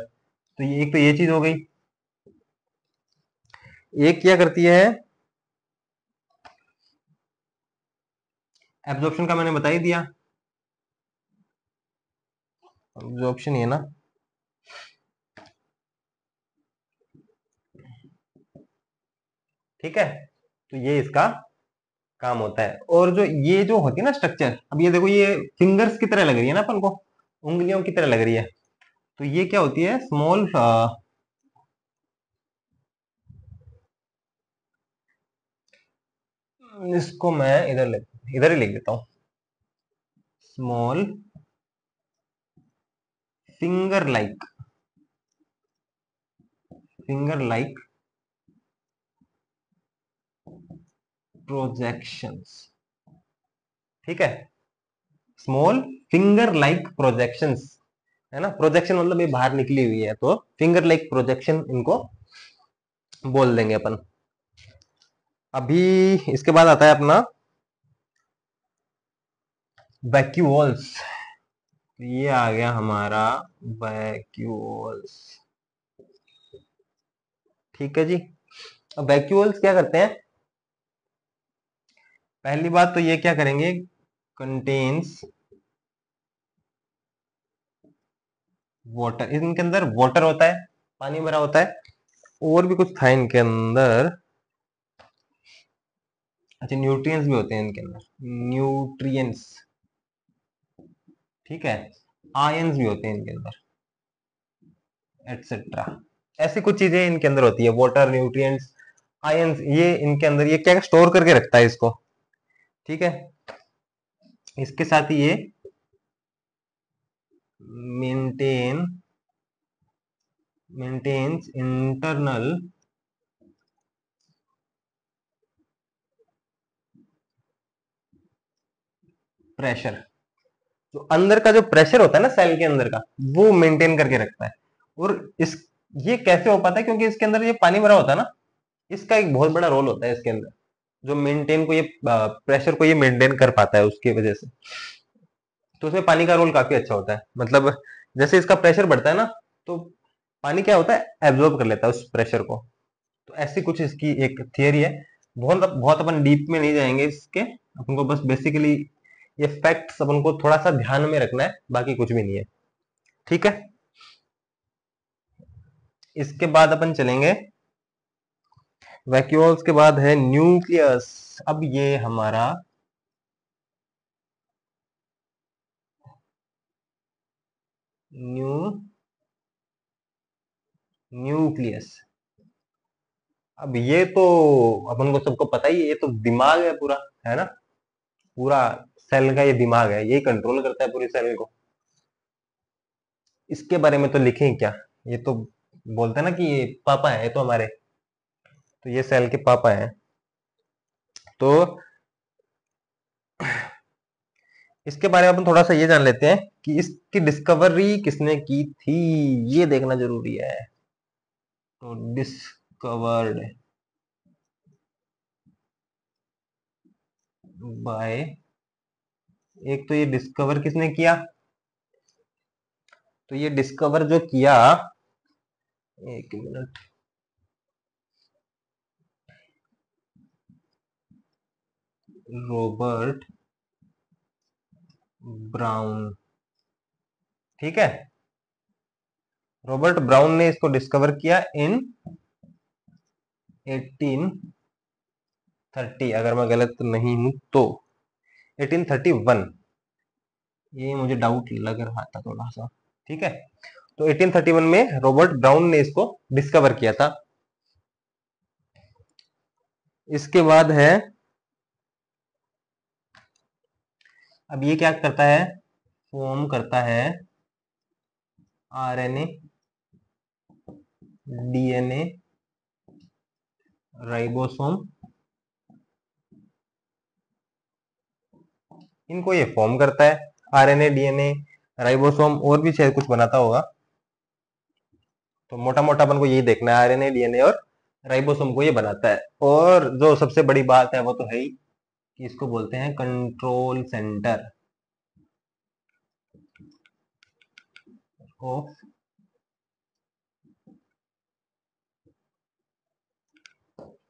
तो ये एक तो ये चीज हो गई। एक क्या करती है, एब्जॉर्प्शन का मैंने बता ही दिया, एब्जॉर्प्शन ये ना, ठीक है। तो ये इसका काम होता है। और जो ये जो होती है ना स्ट्रक्चर, अब ये देखो ये फिंगर्स की तरह लग रही है ना अपन को, उंगलियों की तरह लग रही है, तो ये क्या होती है, स्मॉल, इसको मैं इधर ही लिख देता हूं, small finger like, finger like projections, ठीक है। स्मॉल फिंगर लाइक प्रोजेक्शंस, है ना, प्रोजेक्शन मतलब ये बाहर निकली हुई है, तो फिंगर लाइक प्रोजेक्शन इनको बोल देंगे अपन। अभी इसके बाद आता है अपना वैक्यूल्स। ये आ गया हमारा वैक्यूल्स, ठीक है जी। अब वैक्यूल्स क्या करते हैं, पहली बात तो ये क्या करेंगे, कंटेन्स वाटर, इनके अंदर वाटर होता है, पानी भरा होता है, और भी कुछ था इनके अंदर, अच्छा न्यूट्रिएंट्स भी होते हैं इनके अंदर, न्यूट्रिएंट्स, ठीक है, आयंस भी होते हैं इनके अंदर, एटसेट्रा। ऐसी कुछ चीजें इनके अंदर होती है, वाटर, न्यूट्रिएंट्स, आयंस, ये इनके अंदर ये क्या स्टोर करके रखता है इसको, ठीक है। इसके साथ ही ये मेंटेन मेंटेन्स इंटरनल प्रेशर, जो अंदर का जो प्रेशर होता है ना सेल के अंदर का, वो मेंटेन करके रखता है। और इस ये कैसे हो पाता है, क्योंकि इसके अंदर ये पानी भरा होता है ना, इसका एक बहुत बड़ा रोल होता है इसके अंदर, जो मेंटेन को ये प्रेशर को ये मेंटेन कर पाता है उसकी वजह से। तो उसमें पानी का रोल काफी अच्छा होता है, मतलब जैसे इसका प्रेशर बढ़ता है ना, तो पानी क्या होता है, एब्जॉर्ब कर लेता है उस प्रेशर को। तो ऐसी कुछ इसकी एक थियरी है। बहुत बहुत अपन डीप में नहीं जाएंगे इसके, अपन को बस बेसिकली ये फैक्ट्स अपन को थोड़ा सा ध्यान में रखना है, बाकी कुछ भी नहीं है। ठीक है, इसके बाद अपन चलेंगे वैक्यूल्स के बाद है न्यूक्लियस। अब ये हमारा न्यू न्यूक्लियस। अब ये तो अपन को सबको पता ही है, ये तो दिमाग है पूरा, है ना। पूरा सेल का ये दिमाग है, यही कंट्रोल करता है पूरी सेल को। इसके बारे में तो लिखें क्या, ये तो बोलते हैं ना कि ये पापा है, ये तो हमारे, तो ये सेल के पापा हैं। तो इसके बारे में अपन थोड़ा सा ये जान लेते हैं कि इसकी डिस्कवरी किसने की थी, ये देखना जरूरी है। तो डिस्कवर्ड बाय, एक तो ये डिस्कवर किसने किया, तो ये डिस्कवर जो किया, एक मिनट, रॉबर्ट ब्राउन। ठीक है, रॉबर्ट ब्राउन ने इसको डिस्कवर किया इन 1830, अगर मैं गलत नहीं हूं तो 1831, ये मुझे डाउट लग रहा था थोड़ा सा। ठीक है, तो 1831 में रॉबर्ट ब्राउन ने इसको डिस्कवर किया था। इसके बाद है, अब ये क्या करता है, फॉर्म करता है आरएनए, डीएनए, राइबोसोम, इनको ये फॉर्म करता है। आरएनए, डीएनए, राइबोसोम, और भी शायद कुछ बनाता होगा। तो मोटा मोटा अपन को यही देखना है, आरएनए, डीएनए और राइबोसोम को ये बनाता है। और जो सबसे बड़ी बात है वो तो है ही कि इसको बोलते हैं कंट्रोल सेंटर ऑफ,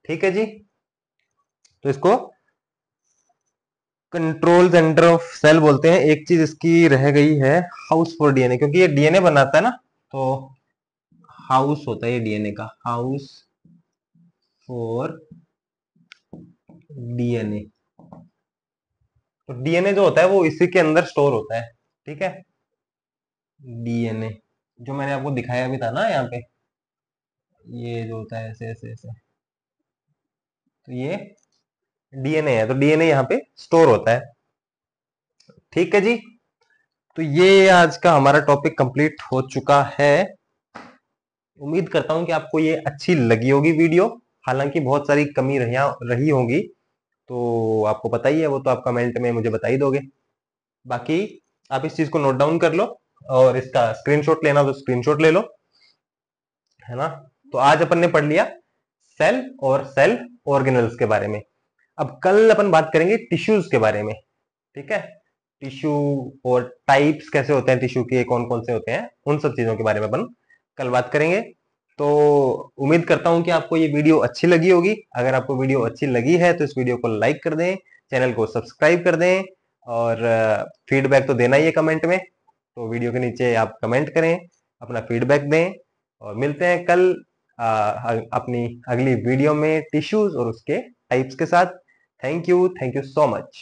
ठीक है जी। तो इसको कंट्रोल सेंटर ऑफ सेल बोलते हैं। एक चीज इसकी रह गई है, हाउस फॉर डीएनए, क्योंकि ये डीएनए बनाता है ना, तो हाउस होता है ये डीएनए का, हाउस फॉर डीएनए। तो डीएनए जो होता है वो इसी के अंदर स्टोर होता है। ठीक है, डीएनए जो मैंने आपको दिखाया भी था ना यहाँ पे, ये जो होता है ऐसे ऐसे ऐसे, तो ये डीएनए है, तो डीएनए यहाँ पे स्टोर होता है। ठीक है जी, तो ये आज का हमारा टॉपिक कंप्लीट हो चुका है। उम्मीद करता हूं कि आपको ये अच्छी लगी होगी वीडियो। हालांकि बहुत सारी कमी रही होगी, तो आपको पता ही है, वो तो आप कमेंट में मुझे बता ही दोगे। बाकी आप इस चीज को नोट डाउन कर लो, और इसका स्क्रीनशॉट लेना तो स्क्रीनशॉट ले लो, है ना। तो आज अपन ने पढ़ लिया सेल और सेल ऑर्गेनल्स के बारे में। अब कल अपन बात करेंगे टिश्यूज के बारे में। ठीक है, टिश्यू और टाइप्स कैसे होते हैं टिश्यू के, कौन कौन से होते हैं, उन सब चीजों के बारे में अपन कल बात करेंगे। तो उम्मीद करता हूं कि आपको ये वीडियो अच्छी लगी होगी। अगर आपको वीडियो अच्छी लगी है तो इस वीडियो को लाइक कर दें, चैनल को सब्सक्राइब कर दें, और फीडबैक तो देना ही है कमेंट में। तो वीडियो के नीचे आप कमेंट करें, अपना फीडबैक दें, और मिलते हैं कल अपनी अगली वीडियो में टिश्यूज और उसके टाइप्स के साथ। Thank you so much.